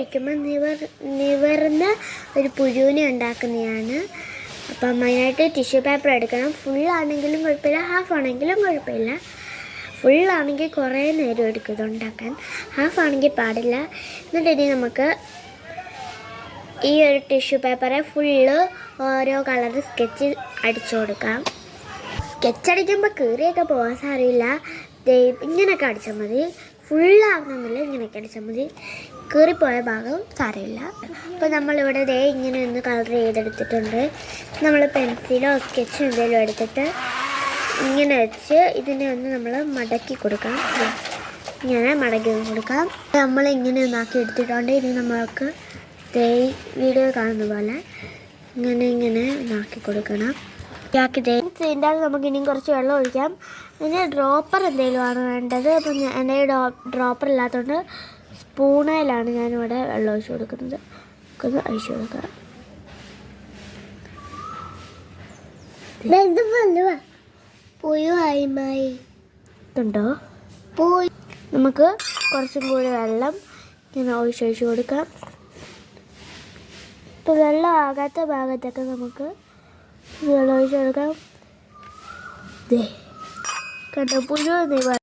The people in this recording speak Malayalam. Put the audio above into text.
വയ്ക്കുമ്പോൾ നിവർന്ന ഒരു പുഴുവിനെ ഉണ്ടാക്കുന്നതാണ്. അപ്പം അതിനായിട്ട് ടിഷ്യൂ പേപ്പർ എടുക്കണം. ഫുള്ളാണെങ്കിലും കുഴപ്പമില്ല, ഹാഫ് ആണെങ്കിലും കുഴപ്പമില്ല. ഫുള്ളാണെങ്കിൽ കുറേ നേരം എടുക്കും ഇതുണ്ടാക്കാൻ, ഹാഫ് ആണെങ്കിൽ പാടില്ല. എന്നിട്ട് ഇനി നമുക്ക് ഈ ഒരു ടിഷ്യൂ പേപ്പറെ ഫുള്ള് ഓരോ കളർ സ്കെച്ച് അടിച്ചു കൊടുക്കാം. സ്കെച്ച് അടിക്കുമ്പോൾ കീറിയൊക്കെ പോകാൻ സാരമില്ല. ഇങ്ങനെയൊക്കെ അടിച്ചാൽ മതി, ഫുള്ളാകുന്നില്ല, ഇങ്ങനെയൊക്കെ അടിച്ചാൽ മതി. കീറിപ്പോയ ഭാഗം സാരമില്ല. അപ്പോൾ നമ്മളിവിടെ ഇങ്ങനെ ഒന്ന് കളർ ചെയ്തെടുത്തിട്ടുണ്ട്. നമ്മൾ പെൻസിലോ സ്കെച്ചോ എന്തെങ്കിലും എടുത്തിട്ട് ഇങ്ങനെ വെച്ച് ഇതിനെ ഒന്ന് നമ്മൾ മടക്കി കൊടുക്കാം. ഇങ്ങനെ മടക്കി കൊടുക്കാം. നമ്മളിങ്ങനെ ഒന്നാക്കി എടുത്തിട്ടുണ്ട്. ഇനി നമ്മൾക്ക് വീഡിയോ കാണുന്ന പോലെ ഇങ്ങനെ ഒന്നാക്കി കൊടുക്കണം. ഇതിൻ്റെ നമുക്ക് ഇനിയും കുറച്ച് വെള്ളം ഒഴിക്കാം. പിന്നെ ഡ്രോപ്പർ എന്തെങ്കിലും ആണ് വേണ്ടത്. അപ്പം എൻ്റെ ഡ്രോപ്പർ ഇല്ലാത്തതുകൊണ്ട് സ്പൂണയിലാണ് ഞാനിവിടെ വെള്ളം ഒഴിച്ച് കൊടുക്കുന്നത്. ഒന്ന് ഒഴിച്ച് കൊടുക്കാം. ഇതുണ്ടോ? നമുക്ക് കുറച്ചും കൂടി വെള്ളം ഇങ്ങനെ ഒഴിച്ച് കൊടുക്കാം. ഇപ്പോൾ വെള്ളം ആകാത്ത ഭാഗത്തൊക്കെ നമുക്ക് വെള്ളം ഒഴിച്ച് കൊടുക്കാം. കണ്ടോ, പുഴു